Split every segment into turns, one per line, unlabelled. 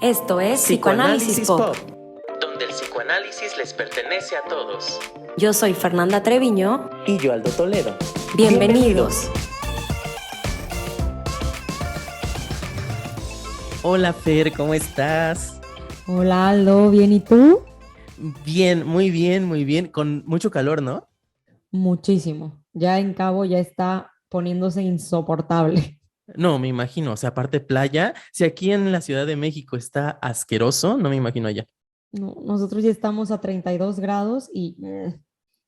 Esto es Psicoanálisis Pop,
donde el psicoanálisis les pertenece a todos.
Yo soy Fernanda Treviño.
Y yo, Aldo Toledo.
Bienvenidos.
Hola Fer, ¿cómo estás?
Hola Aldo, ¿bien y tú?
Bien, muy bien, muy bien. Con mucho calor, ¿no?
Muchísimo. Ya en Cabo ya está poniéndose insoportable.
No, me imagino. O sea, aparte playa, si aquí en la Ciudad de México está asqueroso, no me imagino allá.
No, nosotros ya estamos a 32 grados y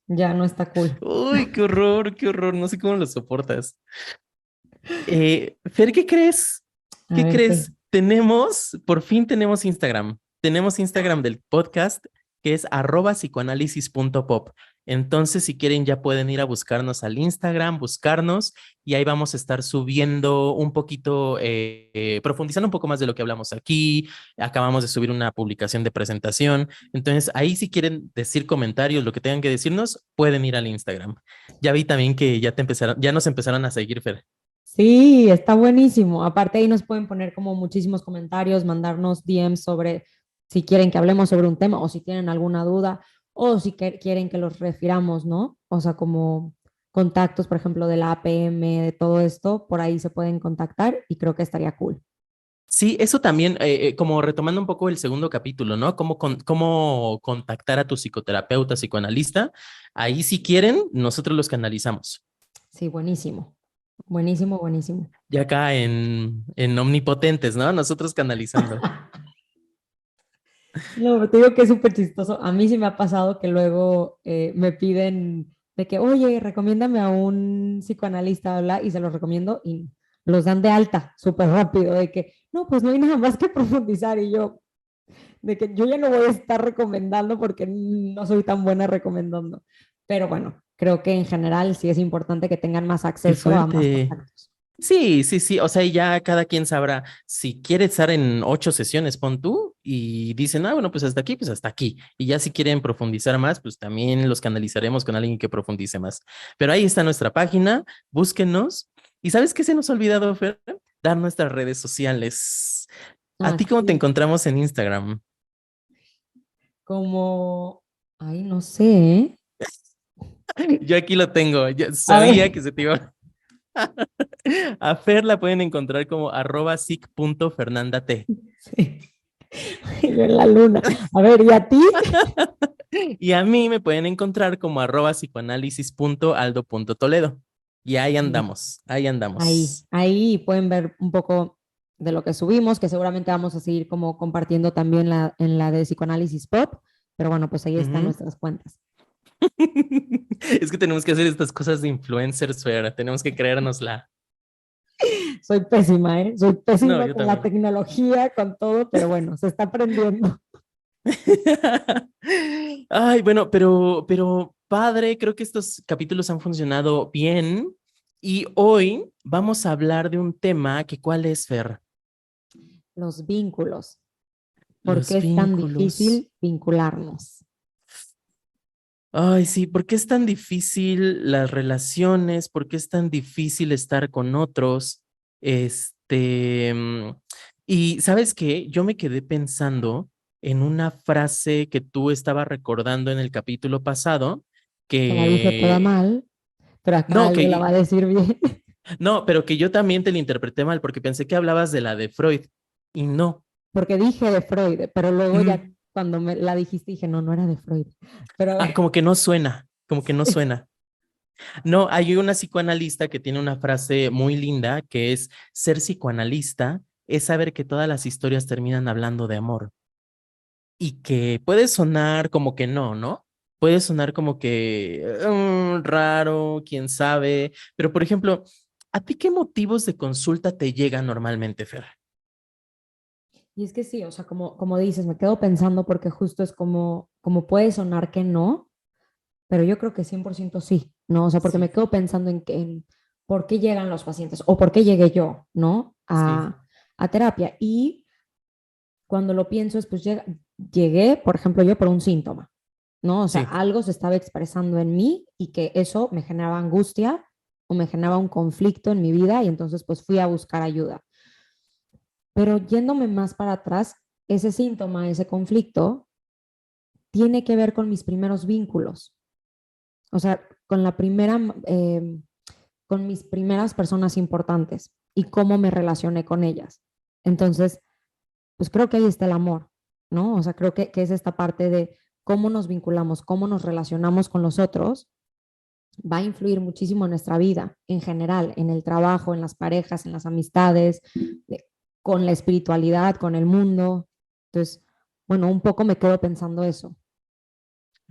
ya no está cool.
Uy, qué horror, qué horror. No sé cómo lo soportas. Fer, ¿qué crees?
A
¿Qué
ver qué.
crees? Por fin tenemos Instagram. Tenemos Instagram del podcast, que es @psicoanálisis.pop. Entonces, si quieren, ya pueden ir a buscarnos al Instagram, buscarnos, y ahí vamos a estar subiendo un poquito, profundizando un poco más de lo que hablamos aquí. Acabamos de subir una publicación de presentación. Entonces, ahí si quieren decir comentarios, lo que tengan que decirnos, pueden ir al Instagram. Ya vi también que ya nos empezaron a seguir, Fer.
Sí, está buenísimo. Aparte ahí nos pueden poner como muchísimos comentarios, mandarnos DMs sobre si quieren que hablemos sobre un tema o si tienen alguna duda o si quieren que los refiramos, ¿no? O sea, como contactos, por ejemplo, de la APM, de todo esto, por ahí se pueden contactar y creo que estaría cool.
Sí, eso también, como retomando un poco el segundo capítulo, ¿no? Cómo contactar a tu psicoterapeuta, psicoanalista. Ahí, si quieren, nosotros los canalizamos.
Sí, buenísimo. Buenísimo, buenísimo.
Ya acá en Omnipotentes, ¿no? Nosotros canalizando.
No, pero te digo que es súper chistoso. A mí sí me ha pasado que luego me piden de que, oye, recomiéndame a un psicoanalista, habla, y se los recomiendo y los dan de alta súper rápido, de que, no, pues no hay nada más que profundizar. Y yo, de que yo ya no voy a estar recomendando porque no soy tan buena recomendando. Pero bueno, creo que en general sí es importante que tengan más
Qué
acceso a más
fuerte.
contactos.
Sí, sí, sí. O sea, ya cada quien sabrá si quiere estar en 8 sesiones, pon tú, y dicen, ah, bueno, pues hasta aquí, pues hasta aquí. Y ya si quieren profundizar más, pues también los canalizaremos con alguien que profundice más. Pero ahí está nuestra página, búsquenos. ¿Y sabes qué se nos ha olvidado, Fer? Dar nuestras redes sociales. ¿A
Ah,
ti cómo te
sí,
encontramos en Instagram?
como, ay, no sé, ¿eh?
Yo aquí lo tengo, ya
A
sabía
ver.
que se te iba. A Fer la pueden encontrar como @sic.fernandat.
Sí. Yo en la luna. A ver, ¿y a ti?
Y a mí me pueden encontrar como @psicoanálisis.aldo.toledo. Y ahí
Sí.
andamos, ahí
Ahí,
andamos.
ahí pueden ver un poco de lo que subimos, que seguramente vamos a seguir como compartiendo también en la de Psicoanálisis Pop, pero bueno, pues ahí están
Ujú.
nuestras cuentas.
Es que tenemos que hacer estas cosas de influencers, Fer. Tenemos que creérnosla.
Soy pésima, ¿eh? Soy
No,
pésima
yo
con la
también.
tecnología, con todo, pero bueno, se está aprendiendo.
Ay, bueno, pero padre, creo que estos capítulos han funcionado bien. Y hoy vamos a hablar de un tema que, ¿cuál es, Fer?
Los vínculos. ¿Por
Los
qué es tan
vínculos.
difícil vincularnos?
Ay, sí, ¿por qué es tan difícil las relaciones? ¿Por qué es tan difícil estar con otros? Este, mm, y ¿sabes qué? Yo me quedé pensando en una frase que tú estabas recordando en el capítulo pasado,
Que la dije toda
que
mal, pero acá
no,
algo la va a decir bien.
no, pero que yo también te la interpreté mal porque pensé que hablabas de la de Freud y no.
Porque dije de Freud, pero luego ya
Ujú.
cuando me la dijiste dije, no, no era de Freud. Pero a
Ah,
ver,
como que no suena, como que no suena. No, hay una psicoanalista que tiene una frase muy linda que es: ser psicoanalista es saber que todas las historias terminan hablando de amor, y que puede sonar como que no, ¿no? Puede sonar como que raro, quién sabe, pero por ejemplo, ¿a ti qué motivos de consulta te llegan normalmente, Fer?
y es que sí, o sea, como dices, me quedo pensando porque justo es como puede sonar que no, pero yo creo que 100% sí, ¿no? O sea, porque me
Sí,
quedo pensando en por qué llegan los pacientes o por qué llegué yo, ¿no?
sí,
A terapia. Y cuando lo pienso es, pues llegué, por ejemplo, yo por un síntoma, ¿no? O sea,
sí.
algo se estaba expresando en mí y que eso me generaba angustia o me generaba un conflicto en mi vida y entonces pues fui a buscar ayuda. Pero yéndome más para atrás, ese síntoma, ese conflicto, tiene que ver con mis primeros vínculos. O sea, con mis primeras personas importantes y cómo me relacioné con ellas. Entonces, pues creo que ahí está el amor, ¿no? O sea, creo que es esta parte de cómo nos vinculamos, cómo nos relacionamos con los otros, va a influir muchísimo en nuestra vida en general, en el trabajo, en las parejas, en las amistades, con la espiritualidad, con el mundo. Entonces, bueno, un poco me quedo pensando eso.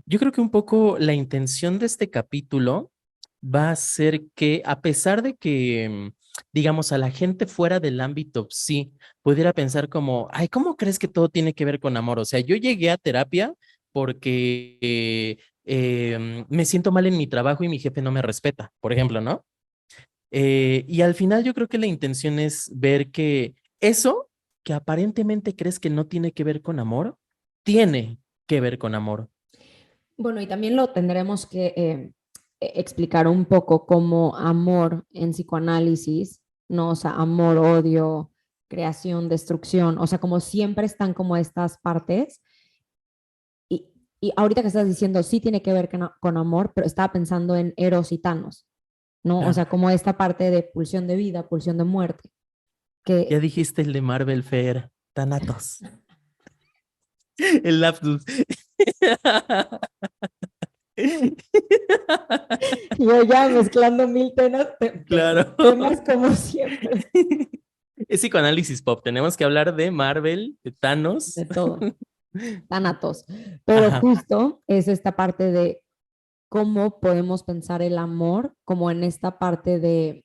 Yo creo que un poco la intención de este capítulo va a ser que, a pesar de que, digamos, a la gente fuera del ámbito sí pudiera pensar como, ay, ¿cómo crees que todo tiene que ver con amor? O sea, yo llegué a terapia porque me siento mal en mi trabajo y mi jefe no me respeta, por ejemplo, ¿no? Y al final yo creo que la intención es ver que eso que aparentemente crees que no tiene que ver con amor, tiene que ver con amor.
Bueno, y también lo tendremos que explicar un poco como amor en psicoanálisis, ¿no? O sea, amor, odio, creación, destrucción, o sea, como siempre están como estas partes. Y, y ahorita que estás diciendo, sí tiene que ver con amor, pero estaba pensando en Eros y Thanos, ¿no? O
Claro.
sea, como esta parte de pulsión de vida, pulsión de muerte,
Ya
que
dijiste el de Marvel Fair, Thanatos. El lapsus.
yo ya mezclando mil
Claro.
temas como siempre,
Es psicoanálisis pop. Tenemos que hablar de Marvel, de Thanos.
de todo, Thanatos. Pero
Ajá,
justo es esta parte de cómo podemos pensar el amor como en esta parte de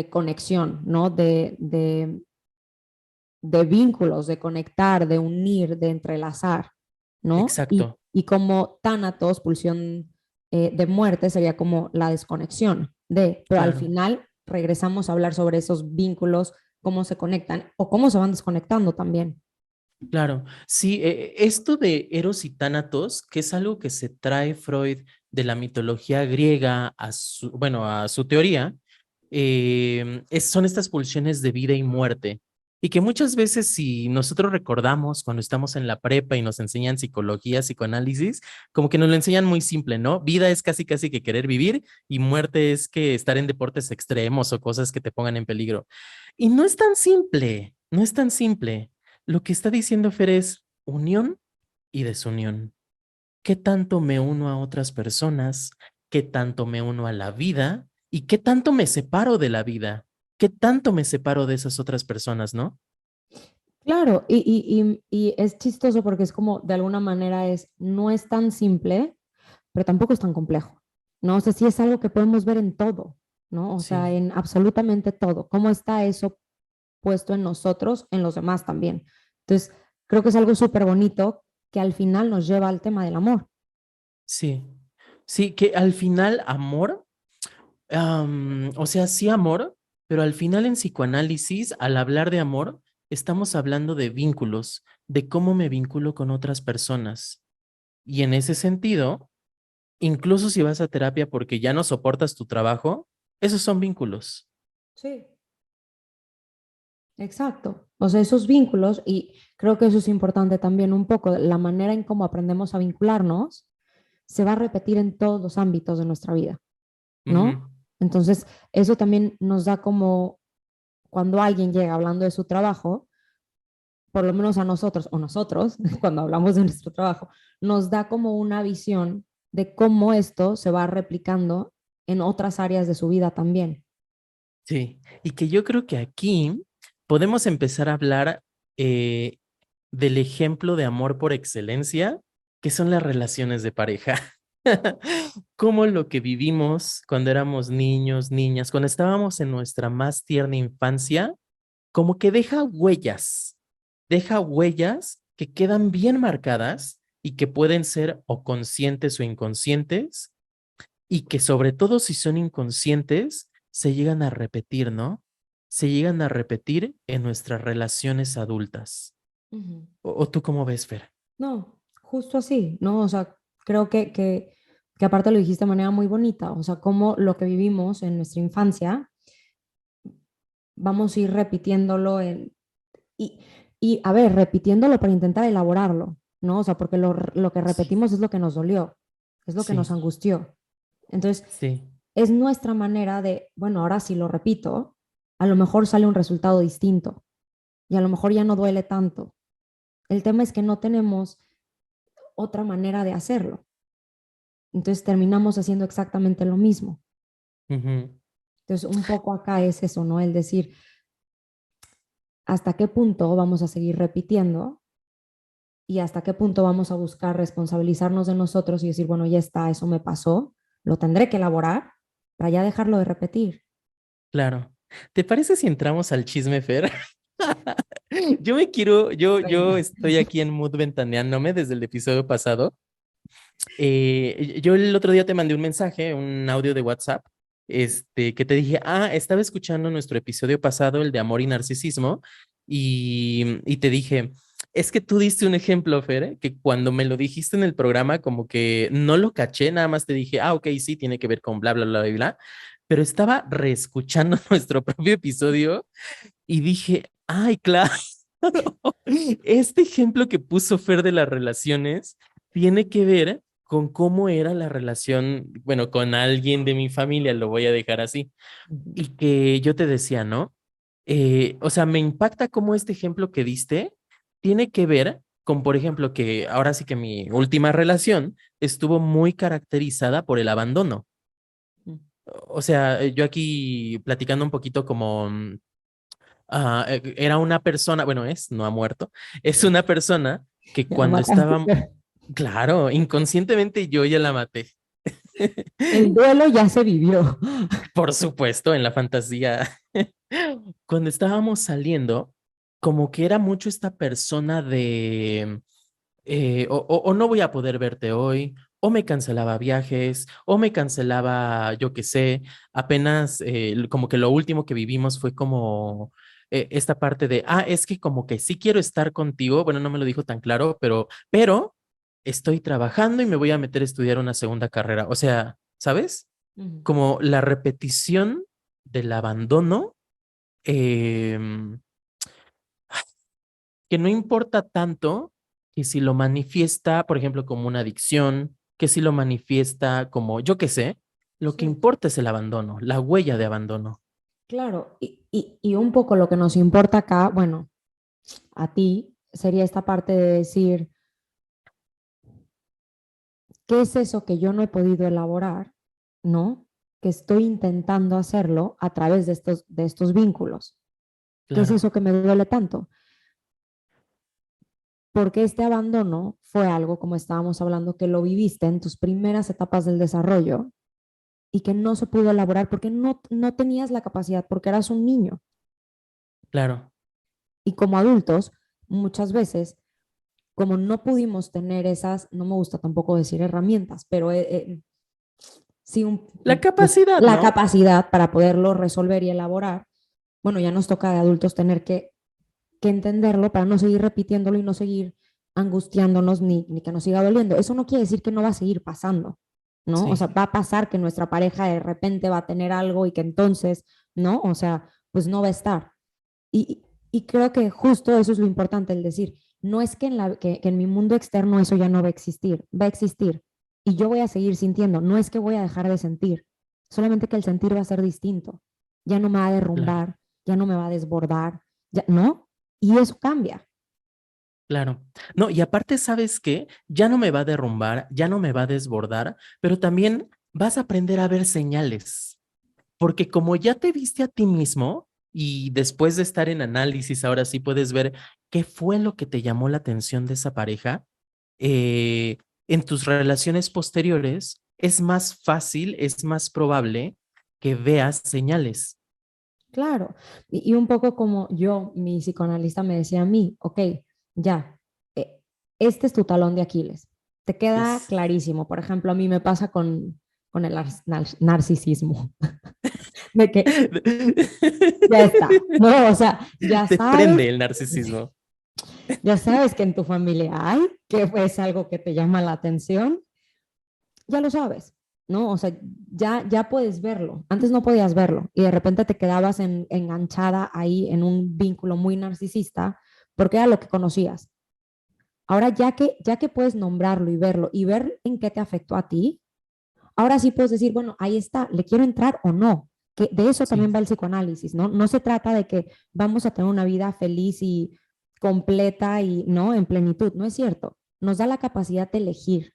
conexión, ¿no? De vínculos, de conectar, de unir, de entrelazar, ¿no?
exacto.
Y como tánatos, pulsión de muerte, sería como la desconexión pero al
Claro,
final regresamos a hablar sobre esos vínculos, cómo se conectan o cómo se van desconectando también.
claro. Sí, esto de Eros y Tánatos, que es algo que se trae Freud de la mitología griega a su, bueno, a su teoría, son estas pulsiones de vida y muerte. Y que muchas veces, si nosotros recordamos cuando estamos en la prepa y nos enseñan psicología, psicoanálisis, como que nos lo enseñan muy simple, ¿no? Vida es casi casi que querer vivir y muerte es que estar en deportes extremos o cosas que te pongan en peligro. Y no es tan simple, no es tan simple. Lo que está diciendo Fer es unión y desunión. ¿Qué tanto me uno a otras personas? ¿Qué tanto me uno a la vida? ¿Y qué tanto me separo de la vida? ¿Qué tanto me separo de esas otras personas, no?
Claro, y es chistoso porque es como, de alguna manera no es tan simple, pero tampoco es tan complejo, ¿no? O sea, sí es algo que podemos ver en todo, ¿no? O sea,
Sí,
en absolutamente todo. ¿Cómo está eso puesto en nosotros, en los demás también? Entonces, creo que es algo súper bonito que al final nos lleva al tema del amor.
sí, sí, que al final amor, o sea, sí amor, pero al final en psicoanálisis, al hablar de amor, estamos hablando de vínculos, de cómo me vinculo con otras personas. Y en ese sentido, incluso si vas a terapia porque ya no soportas tu trabajo, esos son vínculos.
Sí. Exacto. O sea, esos vínculos, y creo que eso es importante también un poco, la manera en cómo aprendemos a vincularnos se va a repetir en todos los ámbitos de nuestra vida,
Ujú.
¿no? Entonces, eso también nos da como cuando alguien llega hablando de su trabajo, por lo menos a nosotros o nosotros, cuando hablamos de nuestro trabajo, nos da como una visión de cómo esto se va replicando en otras áreas de su vida también.
Sí, y que yo creo que aquí podemos empezar a hablar eh, del ejemplo de amor por excelencia, que son las relaciones de pareja. Como lo que vivimos cuando éramos niños, niñas, cuando estábamos en nuestra más tierna infancia, como que deja huellas que quedan bien marcadas y que pueden ser o conscientes o inconscientes, y que sobre todo si son inconscientes, se llegan a repetir, ¿no? Se llegan a repetir en nuestras relaciones adultas.
Ujú.
¿O tú cómo ves, Fer?
No, justo así, ¿no? O sea, creo que aparte lo dijiste de manera muy bonita, o sea, cómo lo que vivimos en nuestra infancia, vamos a ir repitiéndolo y Y a ver, repitiéndolo para intentar elaborarlo, ¿no? O sea, porque lo que
Sí,
repetimos es lo que nos dolió, es lo que nos
sí,
angustió. Entonces,
sí,
es nuestra manera de, bueno, ahora si lo repito, a lo mejor sale un resultado distinto y a lo mejor ya no duele tanto. El tema es que no tenemos otra manera de hacerlo. Entonces terminamos haciendo exactamente lo mismo.
ujú,
Entonces, un poco acá es eso, ¿no? El decir, ¿hasta qué punto vamos a seguir repitiendo? Y hasta qué punto vamos a buscar responsabilizarnos de nosotros y decir, bueno, ya está, eso me pasó, lo tendré que elaborar para ya dejarlo de repetir.
claro. ¿Te parece si entramos al chisme, Fer? Yo me quiero, yo
Venga.
estoy aquí en mood ventaneándome desde el episodio pasado. Yo el otro día te mandé un mensaje, un audio de WhatsApp, que te dije, estaba escuchando nuestro episodio pasado, el de amor y narcisismo, y te dije, es que tú diste un ejemplo, Fer, que cuando me lo dijiste en el programa, como que no lo caché, nada más te dije, ok, sí, tiene que ver con bla, bla, bla, bla, bla, pero estaba reescuchando nuestro propio episodio y dije, ay, claro, este ejemplo que puso Fer de las relaciones tiene que ver con cómo era la relación, bueno, con alguien de mi familia, lo voy a dejar así,
Ujú.
y que yo te decía, ¿no? O sea, me impacta cómo este ejemplo que diste tiene que ver con, por ejemplo, que ahora sí que mi última relación estuvo muy caracterizada por el abandono. O sea, yo aquí platicando un poquito como era una persona, bueno, no ha muerto, es una persona que
Ya la
cuando
mataste.
estaba, claro, inconscientemente yo ya la maté.
El duelo ya se vivió.
Por supuesto, en la fantasía. Cuando estábamos saliendo, como que era mucho esta persona de, o no voy a poder verte hoy, o me cancelaba viajes, o me cancelaba, yo qué sé, apenas como que lo último que vivimos fue como esta parte de, es que como que sí quiero estar contigo, bueno, no me lo dijo tan claro, pero estoy trabajando y me voy a meter a estudiar una segunda carrera, o sea, ¿sabes?
Ujú.
Como la repetición del abandono. em, que no importa tanto que si lo manifiesta, por ejemplo, como una adicción, que si lo manifiesta como, yo qué sé, lo que
Sí,
importa es el abandono, la huella de abandono.
claro. Y un poco lo que nos importa acá, bueno, a ti, sería esta parte de decir, ¿qué es eso que yo no he podido elaborar? ¿No? Que estoy intentando hacerlo a través de estos vínculos. ¿Qué es
Claro,
eso que me duele tanto? Porque este abandono fue algo, como estábamos hablando, que lo viviste en tus primeras etapas del desarrollo y que no se pudo elaborar porque no tenías la capacidad, porque eras un niño.
claro,
Y como adultos, muchas veces, como no pudimos tener esas, no me gusta tampoco decir herramientas, pero sí
la
pues,
capacidad,
la
¿no?
capacidad para poderlo resolver y elaborar, bueno, ya nos toca de adultos tener que entenderlo para no seguir repitiéndolo y no seguir angustiándonos ni que nos siga doliendo. Eso no quiere decir que no va a seguir pasando, ¿no? O sea,
Sí,
va a pasar que nuestra pareja de repente va a tener algo y que entonces, ¿no? O sea, pues no va a estar. Y, y creo que justo eso es lo importante, el decir, no es que en mi mundo externo eso ya no va a existir y yo voy a seguir sintiendo, no es que voy a dejar de sentir, solamente que el sentir va a ser distinto, ya no me va a
claro,
derrumbar, ya no me va a desbordar, ya, ¿no? Y eso cambia.
claro. No, y aparte, ¿sabes qué? Ya no me va a derrumbar, ya no me va a desbordar, pero también vas a aprender a ver señales. Porque como ya te viste a ti mismo y después de estar en análisis, ahora sí puedes ver qué fue lo que te llamó la atención de esa pareja, eh, en tus relaciones posteriores es más fácil, es más probable que veas señales.
Claro, y un poco como yo, mi psicoanalista me decía a mí, ok, ya, eh, este es tu talón de Aquiles, te queda
Yes.
clarísimo. Por ejemplo, a mí me pasa con el narcisismo, de que ya está, no, o sea,
Te prende el narcisismo.
ya sabes que en tu familia hay, que es algo que te llama la atención, ya lo sabes, ¿no? O sea, ya puedes verlo. Antes no podías verlo y de repente te quedabas enganchada ahí en un vínculo muy narcisista porque era lo que conocías. Ahora ya que puedes nombrarlo y verlo y ver en qué te afectó a ti, ahora sí puedes decir, bueno, ahí está, ¿le quiero entrar o no? Que de eso
Sí,
también va el psicoanálisis, ¿no? No se trata de que vamos a tener una vida feliz y completa y, ¿no? En plenitud, no es cierto. Nos da la capacidad de elegir,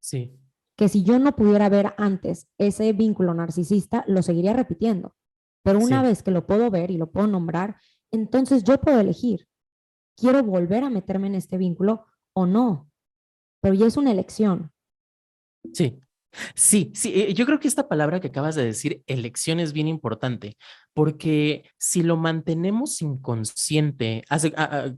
sí,
que si yo no pudiera ver antes ese vínculo narcisista, lo seguiría repitiendo. Pero una
sí.
vez que lo puedo ver y lo puedo nombrar, entonces yo puedo elegir, ¿quiero volver a meterme en este vínculo o no? Pero ya es una elección.
Sí, sí, sí, yo creo que esta palabra que acabas de decir, elección, es bien importante, porque si lo mantenemos inconsciente,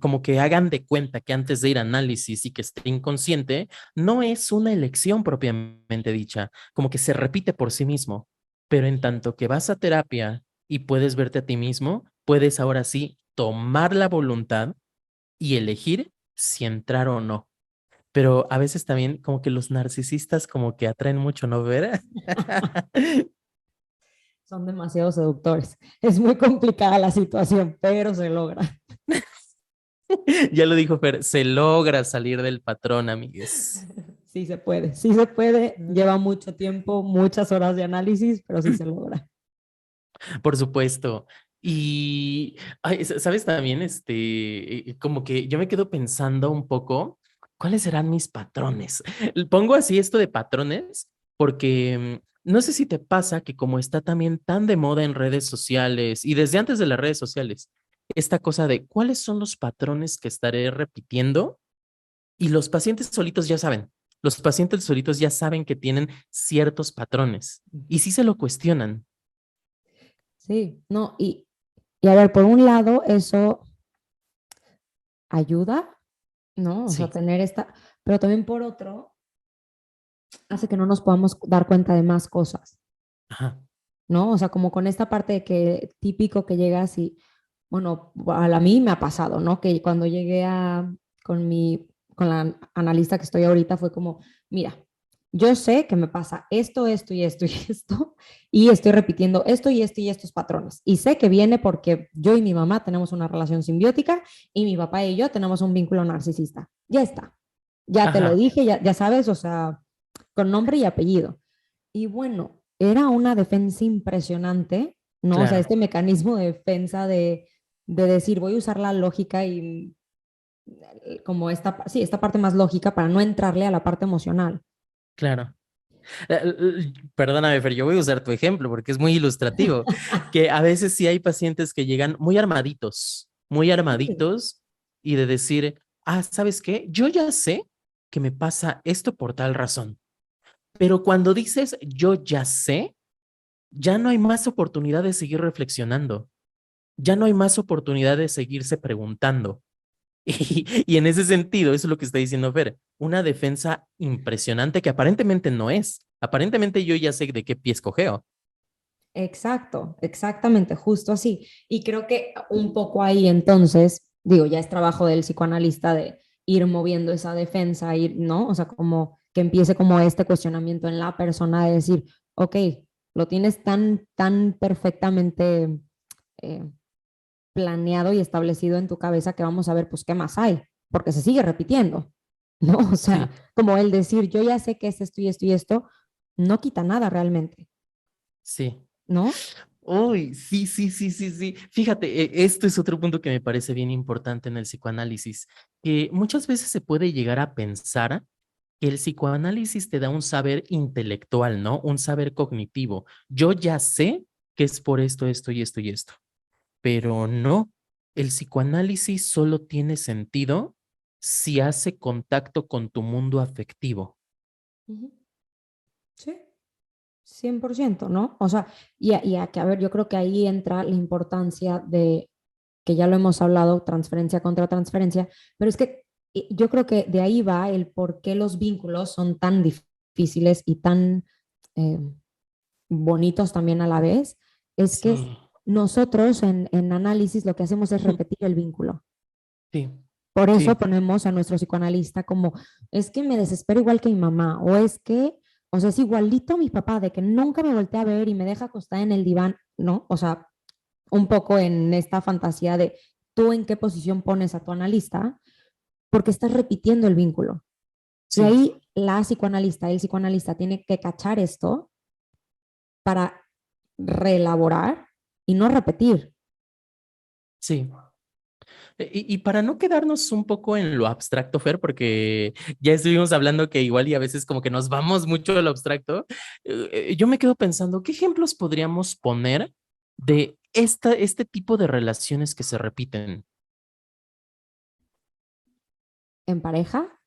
como que hagan de cuenta que antes de ir a análisis y que esté inconsciente, no es una elección propiamente dicha, como que se repite por sí mismo, pero en tanto que vas a terapia y puedes verte a ti mismo, puedes ahora sí tomar la voluntad y elegir si entrar o no. Pero a veces también como que los narcisistas como que atraen mucho, ¿no, Vera?
Son demasiado seductores. Es muy complicada la situación, pero se logra.
Ya lo dijo Fer, se logra salir del patrón, amigues.
Sí se puede, sí se puede. Lleva mucho tiempo, muchas horas de análisis, pero sí se logra.
Por supuesto. Y, ay, sabes también, como que yo me quedo pensando un poco, ¿cuáles serán mis patrones? Pongo así esto de patrones porque no sé si te pasa que como está también tan de moda en redes sociales y desde antes de las redes sociales, esta cosa de cuáles son los patrones que estaré repitiendo y los pacientes solitos ya saben. Los pacientes solitos ya saben que tienen ciertos patrones y sí se lo cuestionan.
Sí, no, y a ver, por un lado, eso ayuda, ¿no? O sea,
Sí.
tener esta, pero también por otro, hace que no nos podamos dar cuenta de más cosas,
Ajá.
¿no? O sea, como con esta parte de que típico que llegas y, bueno, a mí me ha pasado, ¿no? Que cuando llegué con la analista que estoy ahorita fue como, mira, yo sé que me pasa esto y esto y esto, y estoy repitiendo esto y esto y estos patrones. Y sé que viene porque yo y mi mamá tenemos una relación simbiótica y mi papá y yo tenemos un vínculo narcisista. Ya está. Ya te lo
Ajá.
dije, ya sabes, o sea, con nombre y apellido. Y bueno, era una defensa impresionante, ¿no? O sea,
Claro,
este mecanismo de defensa de decir, voy a usar la lógica y como sí, esta parte más lógica para no entrarle a la parte emocional.
claro. Perdóname, Fer, yo voy a usar tu ejemplo porque es muy ilustrativo, que a veces sí hay pacientes que llegan muy
Sí.
armaditos y de decir, ¿sabes qué? Yo ya sé que me pasa esto por tal razón, pero cuando dices yo ya sé, ya no hay más oportunidad de seguir reflexionando, ya no hay más oportunidad de seguirse preguntando. Y en ese sentido, eso es lo que está diciendo Fer, una defensa impresionante que aparentemente no es. Aparentemente yo ya sé de qué pie escogeo.
Exacto, exactamente, justo así. Y creo que un poco ahí entonces, digo, ya es trabajo del psicoanalista de ir moviendo esa defensa, ir, ¿no? O sea, como que empiece como este cuestionamiento en la persona de decir, ok, lo tienes tan perfectamente eh, planeado y establecido en tu cabeza que vamos a ver, pues, ¿qué más hay? Porque se sigue repitiendo, ¿no? O sea,
Sí,
como el decir, yo ya sé que es esto y esto y esto, no quita nada realmente,
sí.
¿no?
Uy, sí, sí, sí, sí, sí. Fíjate, esto es otro punto que me parece bien importante en el psicoanálisis, que muchas veces se puede llegar a pensar que el psicoanálisis te da un saber intelectual, ¿no? Un saber cognitivo. Yo ya sé que es por esto, esto y esto y esto. Pero no, el psicoanálisis solo tiene sentido si hace contacto con tu mundo afectivo.
Ujú. Sí, 100%, ¿no? O sea, que, a ver, yo creo que ahí entra la importancia de, que ya lo hemos hablado, transferencia contra transferencia, pero es que yo creo que de ahí va el por qué los vínculos son tan difíciles y tan eh, bonitos también a la vez, es que
Sí,
nosotros en análisis lo que hacemos es repetir el vínculo.
sí,
Por eso
sí,
ponemos a nuestro psicoanalista como, es que me desespero igual que mi mamá, o es que, o sea, es igualito a mi papá, de que nunca me voltea a ver y me deja acostada en el diván, ¿no? O sea, un poco en esta fantasía de tú en qué posición pones a tu analista, porque estás repitiendo el vínculo. Y
Sí,
ahí la psicoanalista, el psicoanalista tiene que cachar esto para reelaborar y no repetir.
sí. Y para no quedarnos un poco en lo abstracto, Fer, porque ya estuvimos hablando que igual y a veces como que nos vamos mucho a lo abstracto, yo me quedo pensando, ¿qué ejemplos podríamos poner de este tipo de relaciones que se repiten?
En pareja,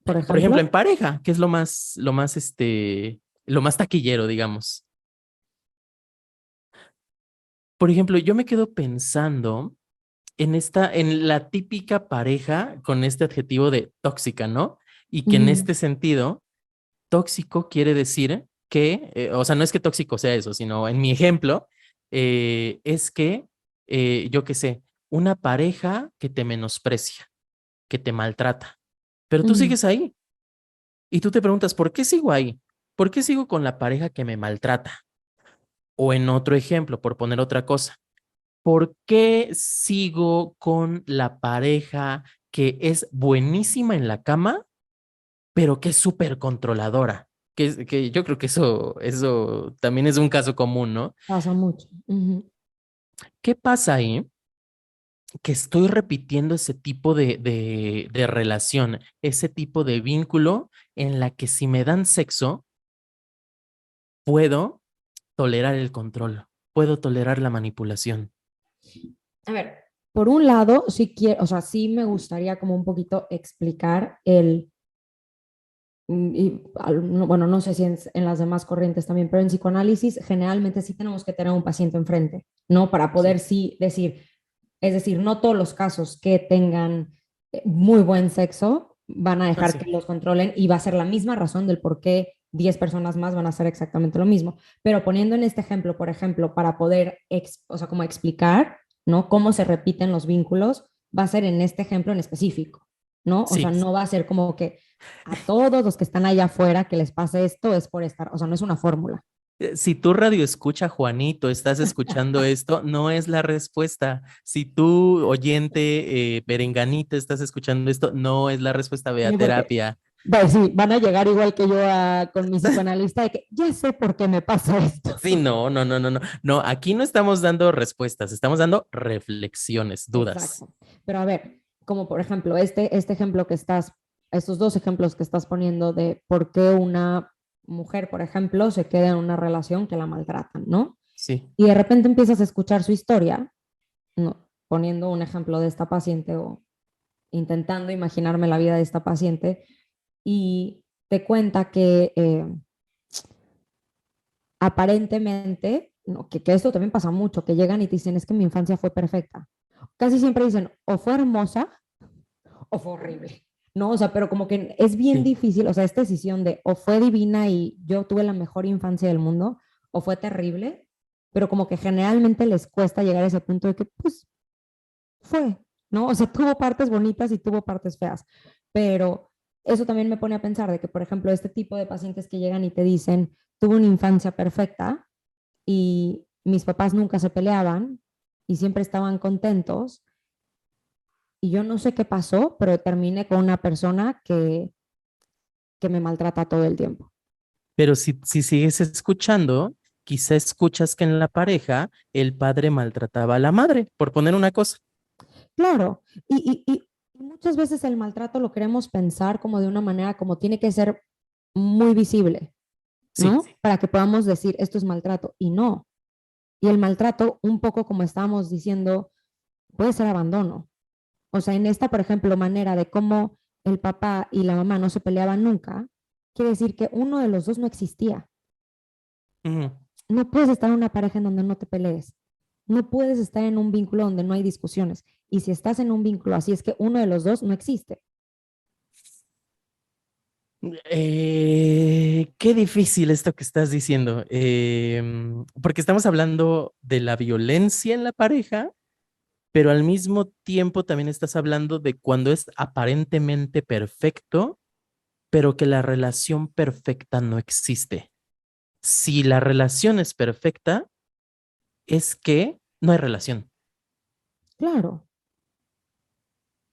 por
Por ejemplo,
ejemplo.
en pareja, que es lo más taquillero, digamos. Por ejemplo, yo me quedo pensando en la típica pareja con este adjetivo de tóxica, ¿no? Y que en
Ujú.
este sentido, tóxico quiere decir que, o sea, no es que tóxico sea eso, sino en mi ejemplo, es que, yo qué sé, una pareja que te menosprecia, que te maltrata, pero tú
Ujú.
sigues ahí y tú te preguntas, ¿por qué sigo ahí? ¿Por qué sigo con la pareja que me maltrata? O en otro ejemplo, por poner otra cosa, ¿por qué sigo con la pareja que es buenísima en la cama, pero que es súper controladora? Que yo creo que eso también es un caso común, ¿no?
Pasa mucho. Ujú.
¿Qué pasa ahí? Que estoy repitiendo ese tipo de relación, ese tipo de vínculo en la que si me dan sexo, puedo tolerar el control, puedo tolerar la manipulación.
A ver, por un lado, sí quiero, o sea, sí me gustaría como un poquito explicar bueno, no sé si en las demás corrientes también, pero en psicoanálisis generalmente sí tenemos que tener un paciente enfrente, ¿no? Para
Sí,
poder sí decir, es decir, no todos los casos que tengan muy buen sexo van a dejar
así.
que los controlen y va a ser la misma razón del por qué 10 personas más van a hacer exactamente lo mismo. Pero poniendo en este ejemplo, por ejemplo, para poder, o sea, como explicar, ¿no? Cómo se repiten los vínculos, va a ser en este ejemplo en específico, ¿no? O sea,
Sí,
no va a ser como que a todos los que están allá afuera que les pase esto es por estar, o sea, no es una fórmula.
Si tú radio escucha, Juanito, estás escuchando esto, no es la respuesta. Si tú, oyente, Berenganita, estás escuchando esto, no es la respuesta. Ve a
Sí, porque
terapia.
pues sí, van a llegar igual que yo con mi psicoanalista de que ya sé por qué me pasa esto.
Sí, no, no, no, no, no. No, aquí no estamos dando respuestas, estamos dando reflexiones, dudas.
Exacto. Pero a ver, como por ejemplo, este ejemplo que estás, estos dos ejemplos que estás poniendo de por qué una mujer, por ejemplo, se queda en una relación que la maltratan, ¿no?
Sí,
Y de repente empiezas a escuchar su historia, ¿no? Poniendo un ejemplo de esta paciente o intentando imaginarme la vida de esta paciente y te cuenta que aparentemente, no, que esto también pasa mucho, que llegan y te dicen, es que mi infancia fue perfecta. Casi siempre dicen, o fue hermosa o fue horrible. No, o sea, pero como que es bien
sí.
difícil, o sea, esta decisión de o fue divina y yo tuve la mejor infancia del mundo, o fue terrible, pero como que generalmente les cuesta llegar a ese punto de que, pues, fue, ¿no? O sea, tuvo partes bonitas y tuvo partes feas, pero eso también me pone a pensar de que, por ejemplo, este tipo de pacientes que llegan y te dicen, tuve una infancia perfecta y mis papás nunca se peleaban y siempre estaban contentos y yo no sé qué pasó, pero terminé con una persona que me maltrata todo el tiempo.
Pero si sigues escuchando, quizá escuchas que en la pareja el padre maltrataba a la madre, por poner una cosa.
Claro, y muchas veces el maltrato lo queremos pensar como de una manera como tiene que ser muy visible,
Sí,
¿no? Para que podamos decir esto es maltrato y no. Y el maltrato, un poco como estábamos diciendo, puede ser abandono. O sea, en esta, por ejemplo, manera de cómo el papá y la mamá no se peleaban nunca, quiere decir que uno de los dos no existía.
ujú.
No puedes estar en una pareja en donde no te pelees. No puedes estar en un vínculo donde no hay discusiones. Y si estás en un vínculo así, es que uno de los dos no existe.
Qué difícil esto que estás diciendo, porque estamos hablando de la violencia en la pareja, pero al mismo tiempo también estás hablando de cuando es aparentemente perfecto, pero que la relación perfecta no existe. Si la relación es perfecta, es que no hay relación.
Claro.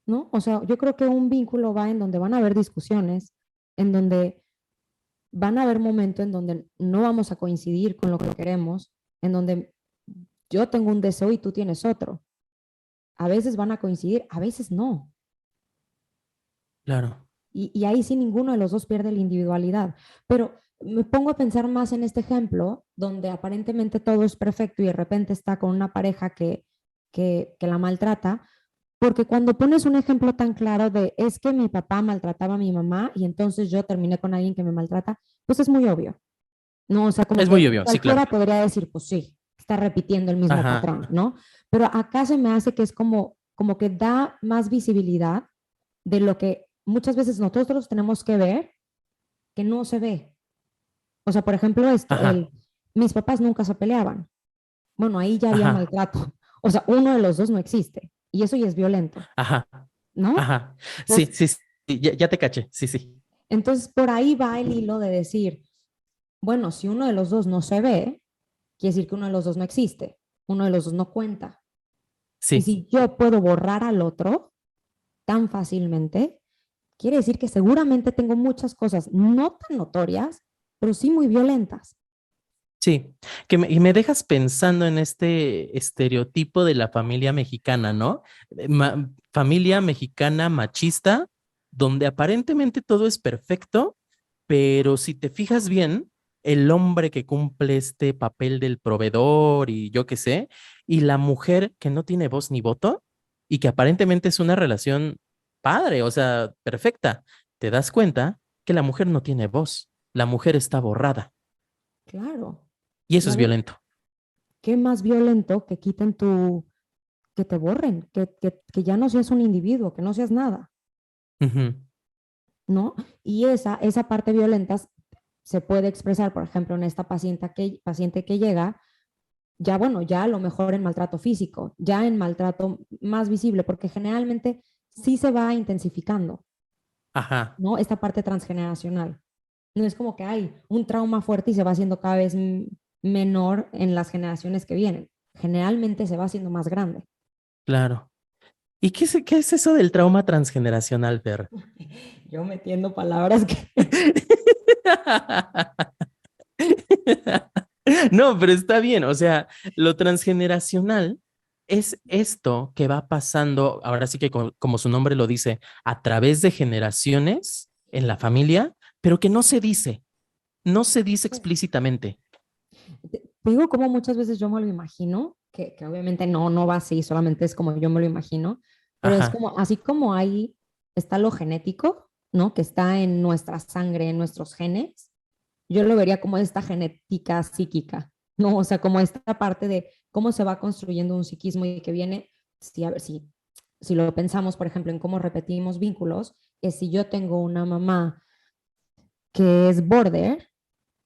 ¿no? O sea, yo creo que un vínculo va en donde van a haber discusiones, en donde van a haber momentos en donde no vamos a coincidir con lo que queremos, en donde yo tengo un deseo y tú tienes otro. A veces van a coincidir, a veces no.
Claro.
Y ahí sí ninguno de los dos pierde la individualidad. Pero me pongo a pensar más en este ejemplo, donde aparentemente todo es perfecto y de repente está con una pareja que la maltrata, porque cuando pones un ejemplo tan claro de es que mi papá maltrataba a mi mamá y entonces yo terminé con alguien que me maltrata, pues es muy obvio, ¿no? O sea, como
Es
que
muy obvio, sí, claro.
cualquiera podría decir, pues sí, está repitiendo el mismo
Ajá,
patrón, ¿no? Pero acá se me hace que es como que da más visibilidad de lo que muchas veces nosotros tenemos que ver que no se ve. O sea, por ejemplo, esto,
ajá,
mis papás nunca se peleaban. Bueno, ahí ya había
ajá,
maltrato. O sea, uno de los dos no existe y eso ya es violento,
ajá,
¿no?
ajá. Sí,
Entonces,
sí, sí, ya te caché, sí, sí.
entonces, por ahí va el hilo de decir, bueno, si uno de los dos no se ve, quiere decir que uno de los dos no existe, uno de los dos no cuenta. Y
Sí,
si yo puedo borrar al otro tan fácilmente, quiere decir que seguramente tengo muchas cosas no tan notorias, pero sí muy violentas.
sí. Y me dejas pensando en este estereotipo de la familia mexicana, ¿no? Familia mexicana machista, donde aparentemente todo es perfecto, pero si te fijas bien, el hombre que cumple este papel del proveedor y yo qué sé, y la mujer que no tiene voz ni voto y que aparentemente es una relación padre, o sea, perfecta, te das cuenta que la mujer no tiene voz, la mujer está borrada
Claro.
y
Y
eso
a
es
ver,
violento.
¿qué más violento que quiten que te borren, que ya no seas un individuo, que no seas nada,
Ujú.
¿no? Y esa parte violenta se puede expresar, por ejemplo, en esta paciente que llega, ya bueno, ya a lo mejor en maltrato físico, ya en maltrato más visible, porque generalmente sí se va intensificando,
Ajá,
¿no? Esta parte transgeneracional. No es como que hay un trauma fuerte y se va haciendo cada vez menor en las generaciones que vienen. Generalmente se va haciendo más grande.
claro. ¿Y qué es eso del trauma transgeneracional, Fer?
Yo metiendo palabras que...
No, pero está bien. O sea, lo transgeneracional es esto que va pasando, ahora sí que como su nombre lo dice, a través de generaciones en la familia, pero que no se dice explícitamente.
Te digo como muchas veces yo me lo imagino, que obviamente no va así, solamente es como yo me lo imagino, pero es
Ajá,
como, así como ahí está lo genético, ¿no? Que está en nuestra sangre, en nuestros genes, yo lo vería como esta genética psíquica, ¿no? O sea, como esta parte de cómo se va construyendo un psiquismo y que viene, si, a ver, si lo pensamos, por ejemplo, en cómo repetimos vínculos, es si yo tengo una mamá que es border,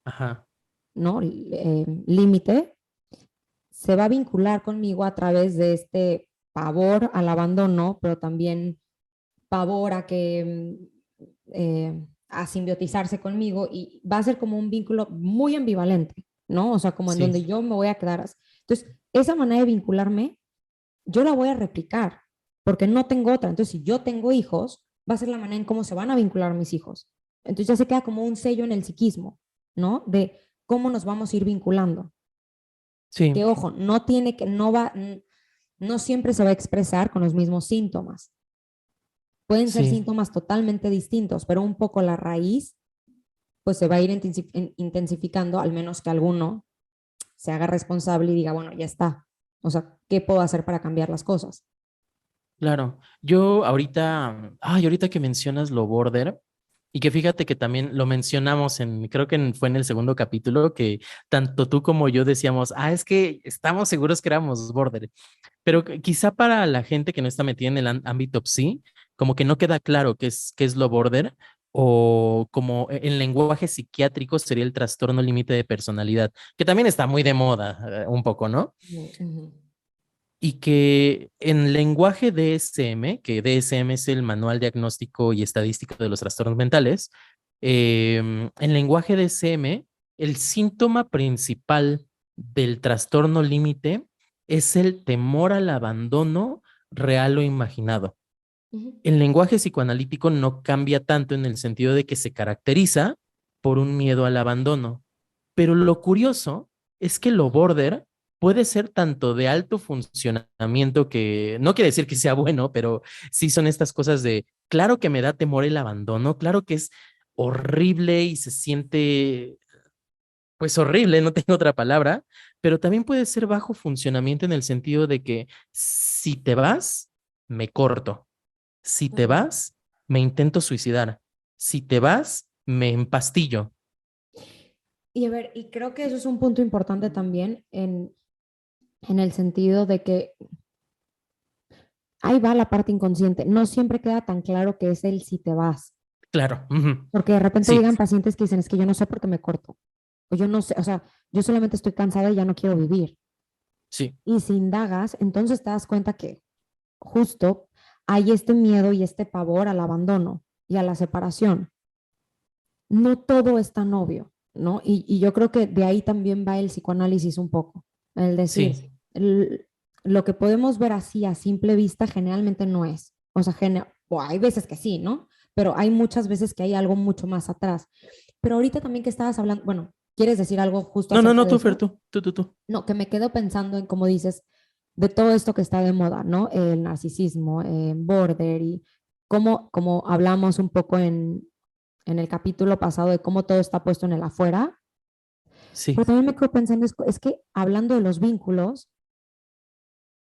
ajá,
¿no? Límite, se va a vincular conmigo a través de este pavor al abandono, pero también pavor a que a simbiotizarse conmigo y va a ser como un vínculo muy ambivalente, ¿no? O sea, como en
sí,
donde yo me voy a quedar. Entonces, esa manera de vincularme, yo la voy a replicar porque no tengo otra. Entonces, si yo tengo hijos, va a ser la manera en cómo se van a vincular mis hijos. Entonces, ya se queda como un sello en el psiquismo, ¿no? De cómo nos vamos a ir vinculando.
sí,
Que ojo, no tiene que, no va, no siempre se va a expresar con los mismos síntomas. Pueden ser
sí.
síntomas totalmente distintos, pero un poco la raíz pues se va a ir intensificando, al menos que alguno se haga responsable y diga, bueno, ya está. O sea, ¿qué puedo hacer para cambiar las cosas?
Claro, yo ahorita, ahorita que mencionas lo border, y que fíjate que también lo mencionamos creo que fue en el segundo capítulo, que tanto tú como yo decíamos, es que estamos seguros que éramos border, pero quizá para la gente que no está metida en el ámbito psi, como que no queda claro qué es lo border, o como en lenguaje psiquiátrico sería el trastorno límite de personalidad, que también está muy de moda, un poco, ¿no?
Ujú.
Y que en lenguaje DSM, que DSM es el Manual Diagnóstico y Estadístico de los Trastornos Mentales, en lenguaje DSM, el síntoma principal del trastorno límite es el temor al abandono real o imaginado.
Ujú.
El lenguaje psicoanalítico no cambia tanto en el sentido de que se caracteriza por un miedo al abandono. Pero lo curioso es que lo border puede ser tanto de alto funcionamiento, que no quiere decir que sea bueno, pero sí son estas cosas de, claro que me da temor el abandono, claro que es horrible y se siente, pues horrible, no tengo otra palabra, pero también puede ser bajo funcionamiento en el sentido de que si te vas, me corto. Si te
Ujú.
vas, me intento suicidar. Si te vas, me empastillo.
Y a ver, y creo que eso es un punto importante también en el sentido de que ahí va la parte inconsciente. No siempre queda tan claro que es el si te vas,
Claro. Ujú.
porque de repente
Sí,
llegan pacientes que dicen, es que yo no sé por qué me corto, o yo no sé, o sea, yo solamente estoy cansada y ya no quiero vivir.
sí.
Y si indagas, entonces te das cuenta que justo hay este miedo y este pavor al abandono y a la separación. No todo es tan obvio, ¿no? Y yo creo que de ahí también va el psicoanálisis un poco, el decir,
Sí,
lo que podemos ver así a simple vista generalmente no es, o sea, o hay veces que sí, ¿no? Pero hay muchas veces que hay algo mucho más atrás. Pero ahorita también que estabas hablando, bueno, ¿quieres decir algo justo
no, no,
acerca
no,
de
tú, Fer,
eso?
tú.
No, que me quedo pensando en, como dices, de todo esto que está de moda, ¿no? El narcisismo, border y como hablamos un poco en el capítulo pasado de cómo todo está puesto en el afuera,
Sí,
pero también me quedo pensando, es que hablando de los vínculos,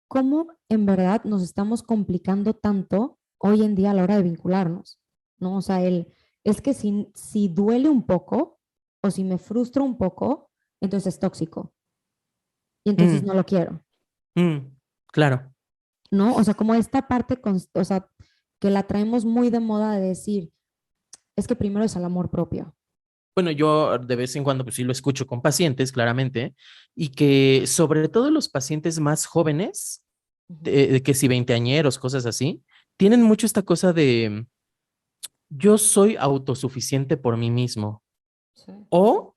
¿cómo en verdad nos estamos complicando tanto hoy en día a la hora de vincularnos? ¿No? O sea, es que si duele un poco o si me frustra un poco, entonces es tóxico y entonces
mm,
no lo quiero.
claro.
¿No? O sea, como esta parte, o sea, que la traemos muy de moda de decir, es que primero es el amor propio.
Bueno, yo de vez en cuando, pues sí lo escucho con pacientes, claramente, y que sobre todo los pacientes más jóvenes,
Ujú.
de que si veinteañeros, cosas así, tienen mucho esta cosa de yo soy autosuficiente por mí mismo.
Sí.
O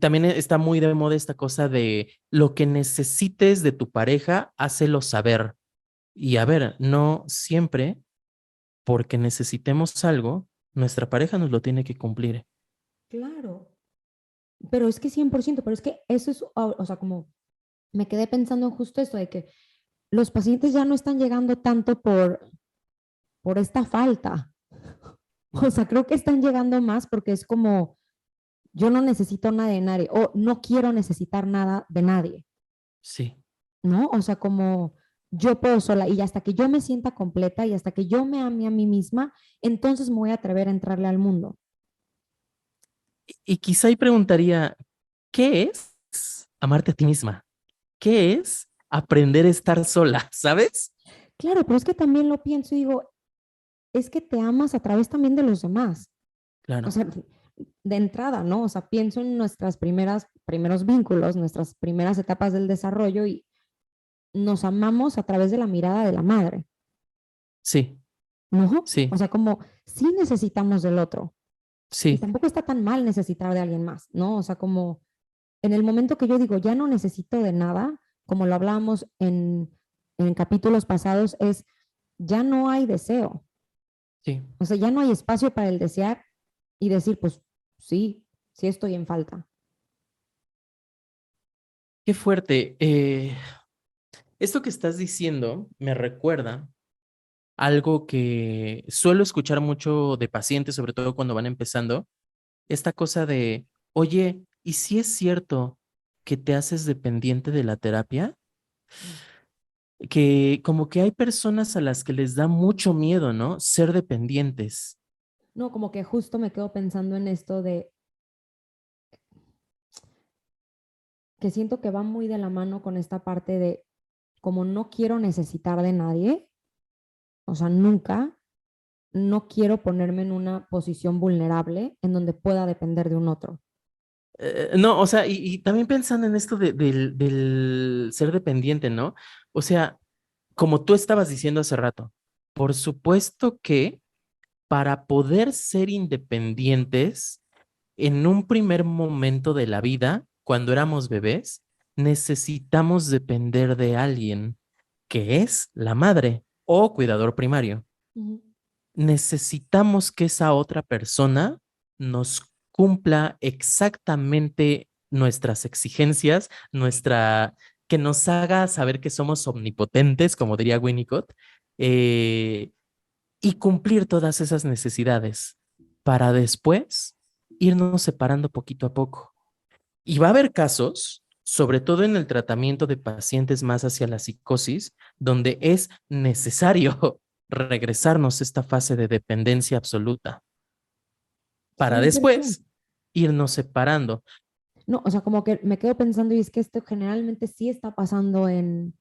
también está muy de moda esta cosa de lo que necesites de tu pareja, hácelo saber. Y a ver, no siempre porque necesitemos algo, nuestra pareja nos lo tiene que cumplir.
Claro, pero es que 100%, pero es que eso es, o sea, como me quedé pensando en justo esto de que los pacientes ya no están llegando tanto por esta falta. O sea, creo que están llegando más porque es como, yo no necesito nada de nadie o no quiero necesitar nada de nadie,
Sí.
¿no? O sea, como yo puedo sola y hasta que yo me sienta completa y hasta que yo me ame a mí misma, entonces me voy a atrever a entrarle al mundo.
Y quizá ahí preguntaría, ¿qué es amarte a ti misma? ¿Qué es aprender a estar sola? ¿Sabes?
Claro, pero es que también lo pienso y digo, es que te amas a través también de los demás. O
Claro.
sea, de entrada, ¿no? O sea, pienso en nuestras primeros vínculos, nuestras primeras etapas del desarrollo y nos amamos a través de la mirada de la madre,
Sí,
¿no? O
sí,
sea, como sí necesitamos del otro y
sí.
tampoco está tan mal necesitar de alguien más, ¿no? O sea, como en el momento que yo digo, ya no necesito de nada, como lo hablábamos en capítulos pasados, es ya no hay deseo.
Sí.
O sea, ya no hay espacio para el desear y decir, pues sí, sí estoy en falta.
Qué fuerte. Esto que estás diciendo me recuerda algo que suelo escuchar mucho de pacientes, sobre todo cuando van empezando, esta cosa de, oye, ¿y si es cierto que te haces dependiente de la terapia? Que como que hay personas a las que les da mucho miedo, ¿no? Ser dependientes.
No, como que justo me quedo pensando en esto de que siento que va muy de la mano con esta parte de como no quiero necesitar de nadie, o sea, nunca, no quiero ponerme en una posición vulnerable en donde pueda depender de un otro.
No, o sea, y también pensando en esto del ser dependiente, ¿no? O sea, como tú estabas diciendo hace rato, por supuesto que para poder ser independientes, en un primer momento de la vida, cuando éramos bebés, necesitamos depender de alguien, que es la madre. o cuidador primario.
Ujú.
Necesitamos que esa otra persona nos cumpla exactamente nuestras exigencias, que nos haga saber que somos omnipotentes, como diría Winnicott, eh, y cumplir todas esas necesidades para después irnos separando poquito a poco. Y va a haber casos, sobre todo en el tratamiento de pacientes más hacia la psicosis, donde es necesario regresarnos a esta fase de dependencia absoluta para
Sí, pero sí.
después irnos separando.
No, o sea, como que me quedo pensando y es que esto generalmente sí está pasando en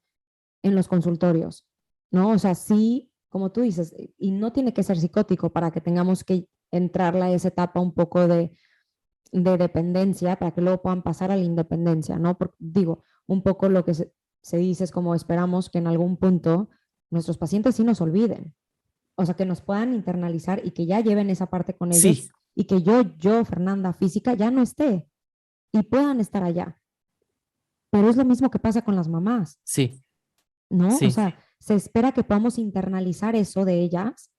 los consultorios, ¿no? O sea, sí, como tú dices, y no tiene que ser psicótico para que tengamos que entrarle a esa etapa un poco de dependencia para que luego puedan pasar a la independencia, ¿no? Porque, digo, un poco lo que se dice es como esperamos que en algún punto nuestros pacientes sí nos olviden, o sea, que nos puedan internalizar y que ya lleven esa parte con ellos
Sí,
y que yo, Fernanda, física, ya no esté y puedan estar allá. Pero es lo mismo que pasa con las mamás,
sí,
¿no? O
sí,
sea, se espera que podamos internalizar eso de ellas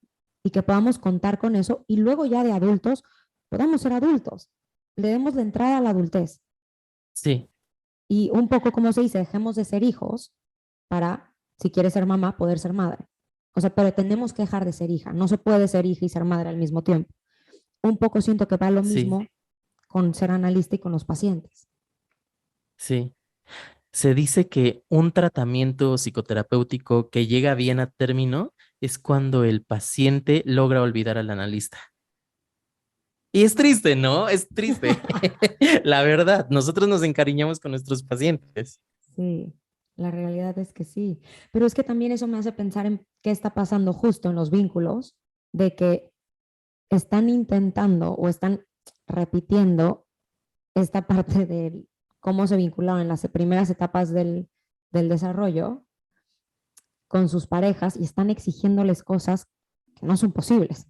y que podamos contar con eso y luego ya de adultos podamos ser adultos. Le demos la entrada a la adultez
sí,
y un poco como se dice, dejemos de ser hijos para, si quieres ser mamá, poder ser madre. O sea, pero tenemos que dejar de ser hija. No se puede ser hija y ser madre al mismo tiempo. Un poco siento que va lo
sí,
mismo con ser analista y con los pacientes.
sí. Se dice que un tratamiento psicoterapéutico que llega bien a término es cuando el paciente logra olvidar al analista. Y es triste, ¿no? Es triste. La verdad, nosotros nos encariñamos con nuestros pacientes.
Sí, la realidad es que sí. Pero es que también eso me hace pensar en qué está pasando justo en los vínculos, de que están intentando o están repitiendo esta parte de cómo se vincularon en las primeras etapas del desarrollo con sus parejas y están exigiéndoles cosas que no son posibles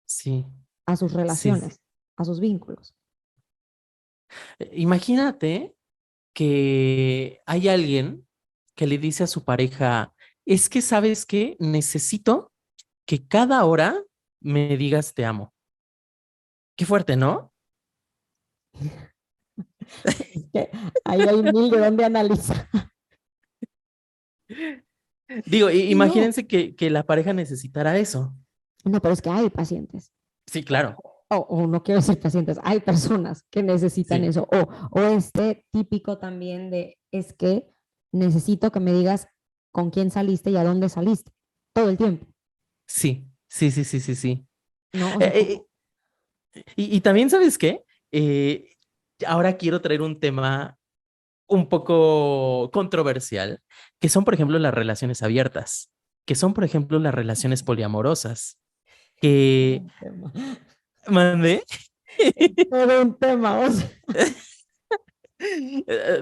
Sí,
a sus
sí.
relaciones, a sus vínculos.
Imagínate que hay alguien que le dice a su pareja, es que, ¿sabes qué? Necesito que cada hora me digas te amo. Qué fuerte, ¿no?
Es que ahí hay mil de dónde analizar.
Digo,
No,
imagínense que la pareja necesitara eso.
no, pero es que hay pacientes.
Sí, claro.
O no quiero decir pacientes, hay personas que necesitan
Sí,
eso. O este típico también de, es que necesito que me digas con quién saliste y a dónde saliste, todo el tiempo,
sí, sí, sí, sí, sí, sí.
¿no? O sea,
Eh,
como,
y también, ¿sabes qué? Ahora quiero traer un tema un poco controversial, que son, por ejemplo, las relaciones abiertas, que son, por ejemplo, las relaciones poliamorosas,
todo
que
un tema,
mandé.
todo un tema, o sea,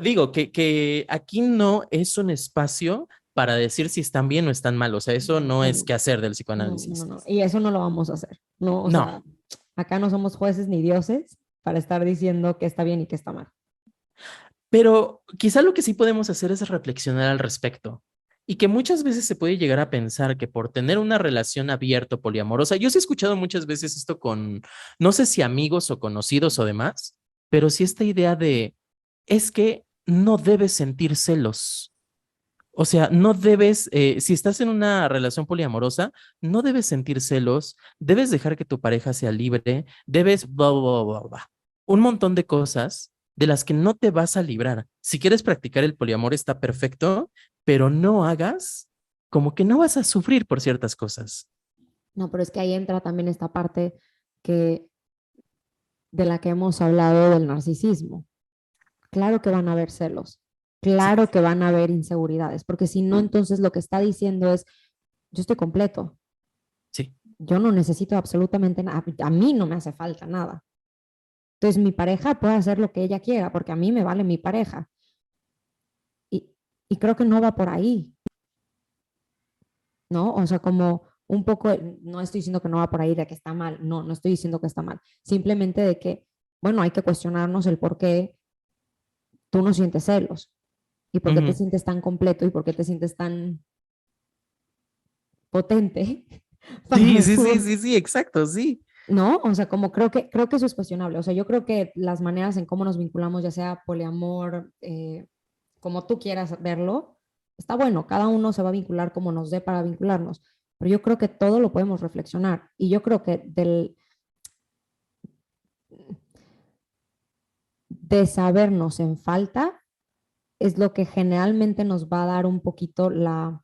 Digo que aquí no es un espacio para decir si están bien o están mal, o sea, eso
no,
no
no,
es
no,
qué hacer del
no, no,
psicoanálisis.
no, y eso no lo vamos a hacer, no, o
No,
sea, acá no somos jueces ni dioses para estar diciendo que está bien y que está mal.
pero quizá lo que sí podemos hacer es reflexionar al respecto. Y que muchas veces se puede llegar a pensar que por tener una relación abierta o poliamorosa, yo sí he escuchado muchas veces esto con, no sé si amigos o conocidos o demás, pero sí esta idea de, es que no debes sentir celos. O sea, no debes, si estás en una relación poliamorosa, no debes sentir celos, debes dejar que tu pareja sea libre, debes, bla, bla, bla, bla. Un montón de cosas de las que no te vas a librar. Si quieres practicar el poliamor está perfecto, pero no hagas como que no vas a sufrir por ciertas cosas.
No, pero es que ahí entra también esta parte que de la que hemos hablado del narcisismo. Claro que van a haber celos,
Sí,
claro que van a haber inseguridades, porque si no, entonces lo que está diciendo es, yo estoy completo,
sí,
yo no necesito absolutamente nada, a mí no me hace falta nada. Entonces mi pareja puede hacer lo que ella quiera, porque a mí me vale mi pareja. Y, y creo que no va por ahí, ¿no? O sea, como un poco, no estoy diciendo que no va por ahí de que está mal, no, no estoy diciendo que está mal, simplemente de que, bueno, hay que cuestionarnos el por qué tú no sientes celos y por qué te
ujú,
sientes tan completo y por qué te sientes tan, potente para
Sí, sí, sí,
decir,
sí, sí, exacto, sí.
¿no? O sea, como creo que eso es cuestionable. O sea, yo creo que las maneras en cómo nos vinculamos, ya sea poliamor, como tú quieras verlo, está bueno. Cada uno se va a vincular como nos dé para vincularnos. Pero yo creo que todo lo podemos reflexionar. Y yo creo que de sabernos en falta es lo que generalmente nos va a dar un poquito la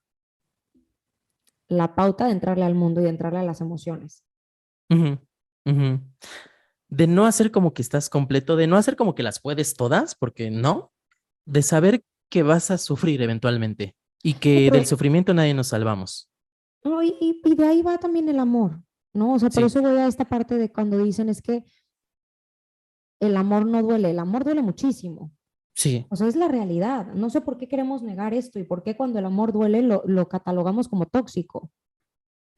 pauta de entrarle al mundo y de entrarle a las emociones.
Ujú, ujú. De no hacer como que estás completo, de no hacer como que las puedes todas, porque no, de saber que vas a sufrir eventualmente y
No,
que del
pero
sufrimiento nadie nos salvamos.
no, y de ahí va también el amor, ¿no? O sea, por
Sí,
eso voy a esta parte de cuando dicen es que el amor no duele, el amor duele muchísimo.
sí,
O sea, es la realidad. No sé por qué queremos negar esto y por qué cuando el amor duele lo catalogamos como tóxico.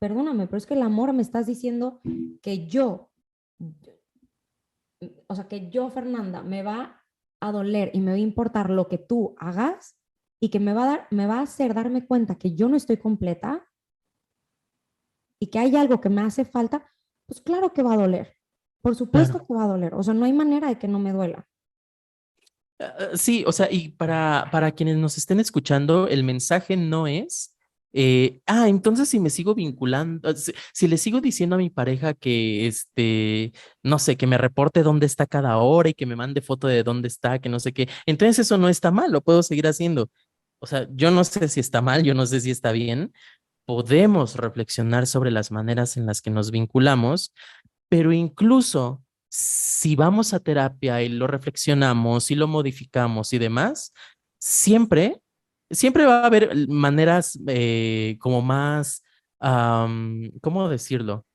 Perdóname, pero es que el amor me estás diciendo que o sea, que yo, Fernanda, me va a doler y me va a importar lo que tú hagas y que me va a hacer darme cuenta que yo no estoy completa y que hay algo que me hace falta, pues claro que va a doler. Por supuesto
claro.
que va a doler. O sea, no hay manera de que no me duela.
Sí, o sea, y para quienes nos estén escuchando, el mensaje no es, entonces si me sigo vinculando, si le sigo diciendo a mi pareja que, no sé, que me reporte dónde está cada hora y que me mande foto de dónde está, que no sé qué, entonces eso no está mal, lo puedo seguir haciendo. O sea, yo no sé si está mal, yo no sé si está bien. Podemos reflexionar sobre las maneras en las que nos vinculamos, pero incluso si vamos a terapia y lo reflexionamos y lo modificamos y demás, siempre, siempre va a haber maneras como más, ¿cómo decirlo?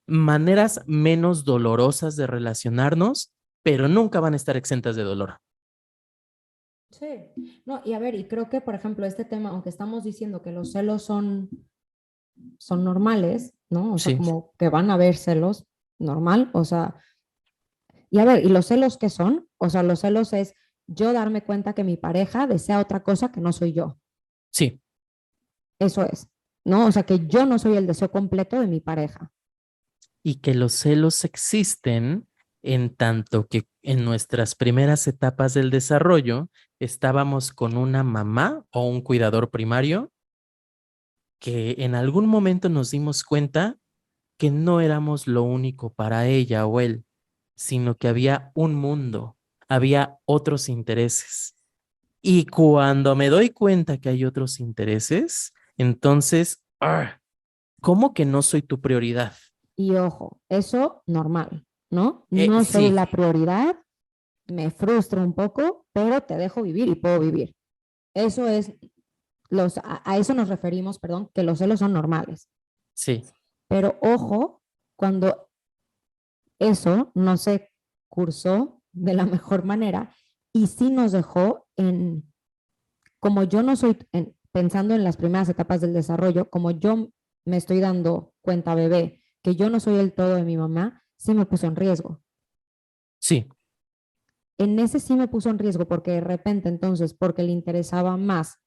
Maneras menos dolorosas de relacionarnos, pero nunca van a estar exentas de dolor.
Sí, no, y a ver, y creo que, por ejemplo, este tema, aunque estamos diciendo que los celos son normales, ¿no? O sea,
Sí,
como que van a haber celos normal, o sea, y a ver, ¿y los celos qué son? O sea, los celos es yo darme cuenta que mi pareja desea otra cosa que no soy yo.
sí.
Eso es, ¿no? O sea, que yo no soy el deseo completo de mi pareja.
Y que los celos existen en tanto que en nuestras primeras etapas del desarrollo estábamos con una mamá o un cuidador primario que en algún momento nos dimos cuenta que no éramos lo único para ella o él, sino que había un mundo, había otros intereses. Y cuando me doy cuenta que hay otros intereses, entonces, ¿cómo que no soy tu prioridad?
Y ojo, eso normal, ¿no? No soy
Sí,
la prioridad, me frustra un poco, pero te dejo vivir y puedo vivir. Eso es, a eso nos referimos, perdón, que los celos son normales.
sí,
Pero ojo, cuando eso no se cursó de la mejor manera y sí nos dejó como yo no soy, pensando en las primeras etapas del desarrollo, como yo me estoy dando cuenta, bebé, que yo no soy el todo de mi mamá, sí me puso en riesgo.
sí,
En ese sí me puso en riesgo porque de repente entonces, porque le interesaba más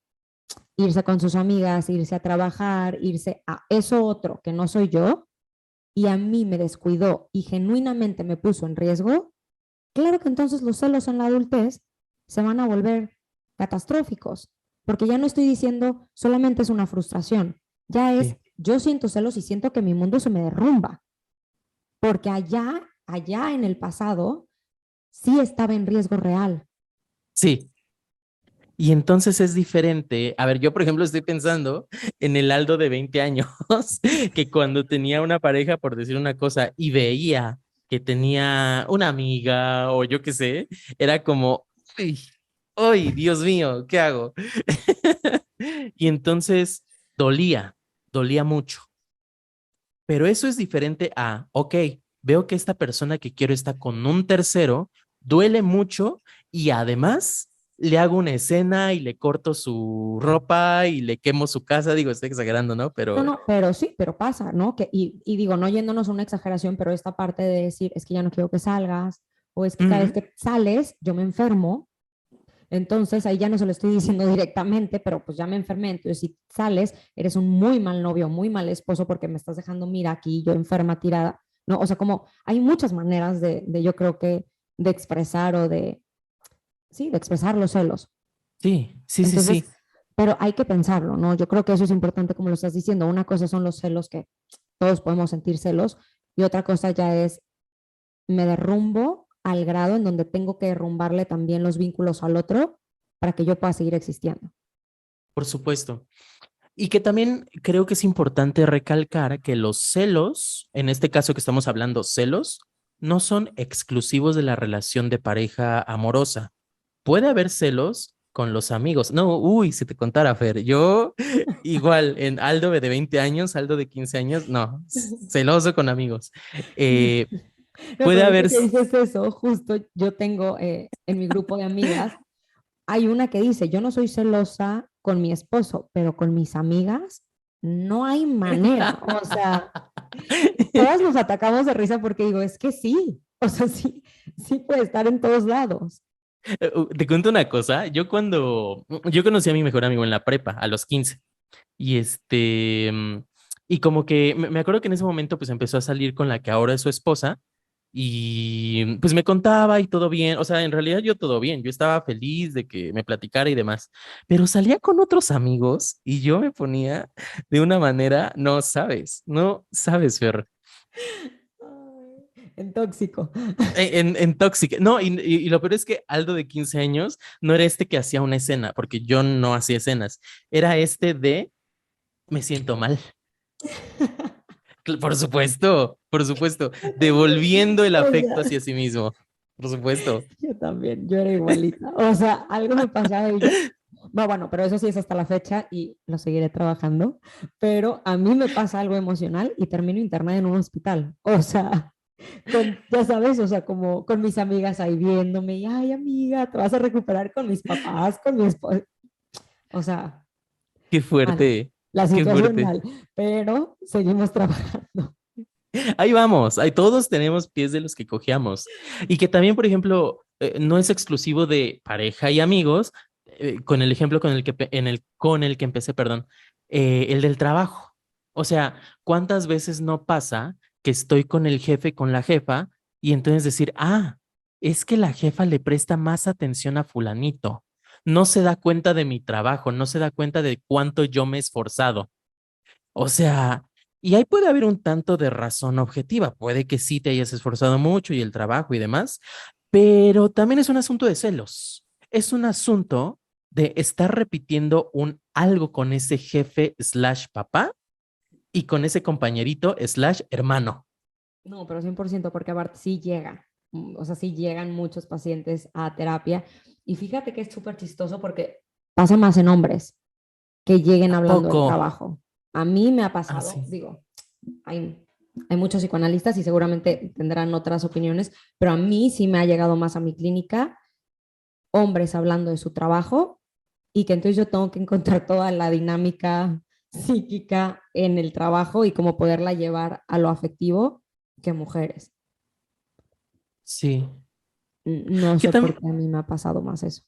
irse con sus amigas, irse a trabajar, irse a eso otro que no soy yo, y a mí me descuidó y genuinamente me puso en riesgo, claro que entonces los celos en la adultez se van a volver catastróficos, porque ya no estoy diciendo solamente es una frustración, ya es
sí,
yo siento celos y siento que mi mundo se me derrumba, porque allá en el pasado sí estaba en riesgo real.
sí. Y entonces es diferente. A ver, yo por ejemplo estoy pensando en el Aldo de 20 años, que cuando tenía una pareja, por decir una cosa, y veía que tenía una amiga o yo qué sé, era como, uy, uy, Dios mío, ¿qué hago? Y entonces dolía, dolía mucho. Pero eso es diferente a, ok, veo que esta persona que quiero está con un tercero, duele mucho y además le hago una escena y le corto su ropa y le quemo su casa. Digo, estoy exagerando, ¿no?
No,
Pero
no, pero sí, pero pasa, ¿no? Y digo, no yéndonos a una exageración, pero esta parte de decir, es que ya no quiero que salgas, o es que cada vez
ujú,
que sales, yo me enfermo, Entonces ahí ya no se lo estoy diciendo directamente, pero pues ya me enfermé. Entonces si sales, eres un muy mal novio, muy mal esposo porque me estás dejando, mira, aquí yo enferma, tirada. No, o sea, como hay muchas maneras de yo creo que de expresar o de, sí, de expresar los celos.
Sí, sí, sí,
Entonces,
sí.
pero hay que pensarlo, ¿no? Yo creo que eso es importante como lo estás diciendo. Una cosa son los celos que todos podemos sentir celos y otra cosa ya es me derrumbo al grado en donde tengo que derrumbarle también los vínculos al otro para que yo pueda seguir existiendo.
Por supuesto. Y que también creo que es importante recalcar que los celos, en este caso que estamos hablando, celos, no son exclusivos de la relación de pareja amorosa. Puede haber celos con los amigos. No, uy, si te contara, Fer, yo igual en Aldo de 20 años, Aldo de 15 años, no, celoso con amigos. Eh,
No,
puede
pero
haber,
ahorita que dices eso, justo yo tengo en mi grupo de amigas, hay una que dice, yo no soy celosa con mi esposo, pero con mis amigas no hay manera. O sea, todas nos atacamos de risa porque digo, es que sí, o sea, sí, sí puede estar en todos lados.
te cuento una cosa, yo conocí a mi mejor amigo en la prepa, a los 15. Y y como que me acuerdo que en ese momento pues empezó a salir con la que ahora es su esposa y pues me contaba y todo bien, o sea, en realidad yo todo bien, yo estaba feliz de que me platicara y demás, pero salía con otros amigos y yo me ponía de una manera, no sabes, Fer,
En tóxico.
en Toxic, no, y lo peor es que Aldo de 15 años no era este que hacía una escena, porque yo no hacía escenas, era este de me siento mal. Por supuesto, devolviendo el
O
afecto
sea,
hacia sí mismo, por supuesto.
yo también, yo era igualita. O sea, algo me pasaba y yo, no, bueno, pero eso sí es hasta la fecha y lo seguiré trabajando, pero a mí me pasa algo emocional y termino internada en un hospital. O sea, ya sabes, o sea, como con mis amigas ahí viéndome y, ay, amiga, te vas a recuperar con mis papás, con mi esposo. O sea,
Qué
mal,
fuerte,
la
qué
situación
fuerte.
mal, pero seguimos trabajando.
Ahí vamos, ahí todos tenemos pies de los que cojeamos. Y que también, por ejemplo, no es exclusivo de pareja y amigos, con el ejemplo con el que empecé, perdón, el del trabajo. O sea, ¿cuántas veces no pasa que estoy con el jefe, con la jefa, y entonces decir, es que la jefa le presta más atención a fulanito, no se da cuenta de mi trabajo, no se da cuenta de cuánto yo me he esforzado. O sea, y ahí puede haber un tanto de razón objetiva. Puede que sí te hayas esforzado mucho y el trabajo y demás, pero también es un asunto de celos. Es un asunto de estar repitiendo un algo con ese jefe slash papá y con ese compañerito slash hermano.
No, pero 100% porque aparte sí llega, o sea, sí llegan muchos pacientes a terapia y fíjate que es súper chistoso porque pasa más en hombres que lleguen
¿A
hablando del
poco?
trabajo. A mí me ha
Ah,
pasado,
sí.
digo, hay muchos psicoanalistas y seguramente tendrán otras opiniones, pero a mí sí me ha llegado más a mi clínica hombres hablando de su trabajo y que entonces yo tengo que encontrar toda la dinámica psíquica en el trabajo y cómo poderla llevar a lo afectivo que mujeres.
Sí.
No
Que
sé por
también,
qué a mí me ha pasado más eso.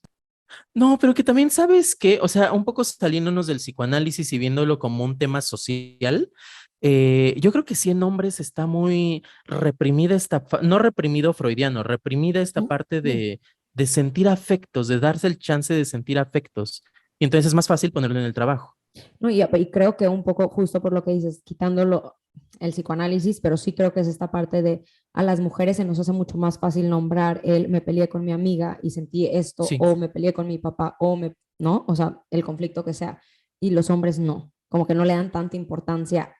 no, pero que también sabes que, o sea, un poco saliéndonos del psicoanálisis y viéndolo como un tema social, yo creo que sí en hombres está muy reprimida no reprimido freudiano, reprimida esta parte de sentir afectos, de darse el chance de sentir afectos. Y entonces es más fácil ponerlo en el trabajo.
No, y creo que un poco justo por lo que dices, quitándolo el psicoanálisis, pero sí creo que es esta parte de a las mujeres se nos hace mucho más fácil nombrar el me peleé con mi amiga y sentí esto,
Sí,
o me peleé con mi papá, ¿no? O sea, el conflicto que sea. Y los hombres no, como que no le dan tanta importancia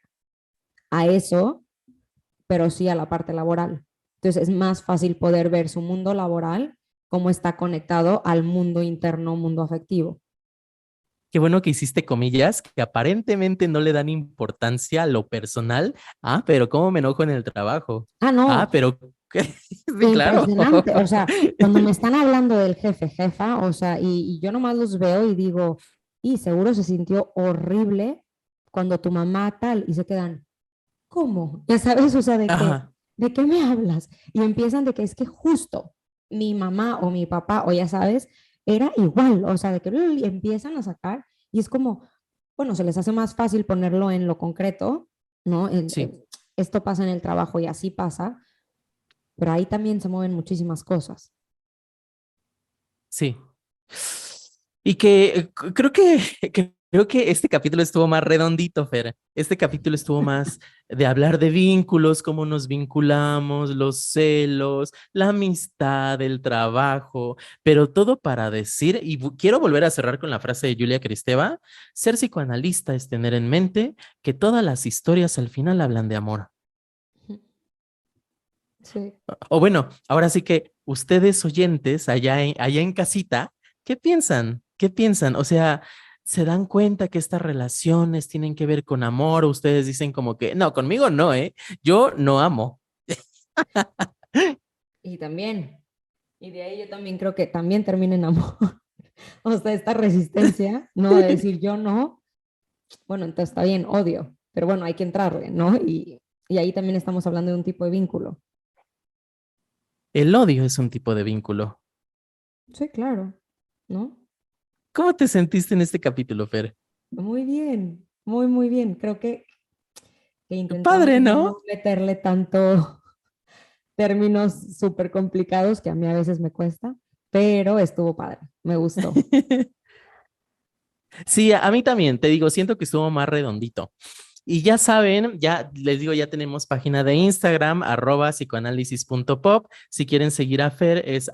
a eso, pero sí a la parte laboral. Entonces es más fácil poder ver su mundo laboral, cómo está conectado al mundo interno, mundo afectivo.
qué bueno que hiciste comillas, que aparentemente no le dan importancia a lo personal. Pero cómo me enojo en el trabajo.
No,
Pero sí, claro.
impresionante. O sea, cuando me están hablando del jefe, jefa, o sea, y yo nomás los veo y digo, y seguro se sintió horrible cuando tu mamá tal, y se quedan, ¿cómo? Ya sabes, o sea,
Ajá.
¿de qué me hablas? Y empiezan de que es que justo mi mamá o mi papá, o ya sabes, era igual, o sea, de que empiezan a sacar y es como, bueno, se les hace más fácil ponerlo en lo concreto, ¿no?
Sí,
Esto pasa en el trabajo y así pasa, pero ahí también se mueven muchísimas cosas.
sí. Y que creo que este capítulo estuvo más redondito, Fer. Este capítulo estuvo más de hablar de vínculos, cómo nos vinculamos, los celos, la amistad, el trabajo, pero todo para decir, y quiero volver a cerrar con la frase de Julia Kristeva, ser psicoanalista es tener en mente que todas las historias al final hablan de amor.
Sí.
O bueno, ahora sí que ustedes oyentes allá en casita, ¿qué piensan? ¿Qué piensan? O sea, ¿se dan cuenta que estas relaciones tienen que ver con amor? ¿O ustedes dicen como que, no, conmigo no, ¿eh? Yo no amo.
Y también, y de ahí yo también creo que también termina en amor. O sea, esta resistencia, no de decir yo no, bueno, entonces está bien, odio, pero bueno, hay que entrarle, ¿no? Y ahí también estamos hablando de un tipo de vínculo.
El odio es un tipo de vínculo.
Sí, claro, ¿no?
¿Cómo te sentiste en este capítulo, Fer?
Muy bien, muy, muy bien. Creo que intentamos
Padre, ¿no?
no meterle tanto términos súper complicados que a mí a veces me cuesta, pero estuvo padre, me gustó.
Sí, a mí también, te digo, siento que estuvo más redondito. Y ya saben, ya les digo, ya tenemos página de Instagram, @psicoanálisis.pop. Si quieren seguir a Fer es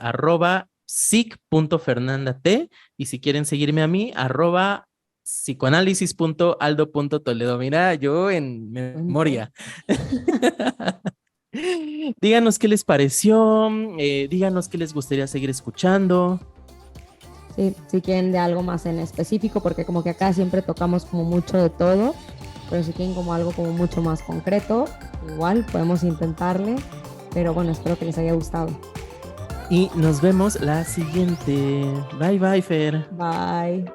@psic.fernandat. Y si quieren seguirme a mí, @psicoanálisis.aldo.toledo. Mira, yo en
Cuento.
memoria. Díganos qué les pareció, díganos qué les gustaría seguir escuchando.
Sí, si quieren de algo más en específico, porque como que acá siempre tocamos como mucho de todo, pero si quieren como algo como mucho más concreto, igual podemos intentarle, pero bueno, espero que les haya gustado.
Y nos vemos la siguiente. Bye, bye, Fer.
Bye.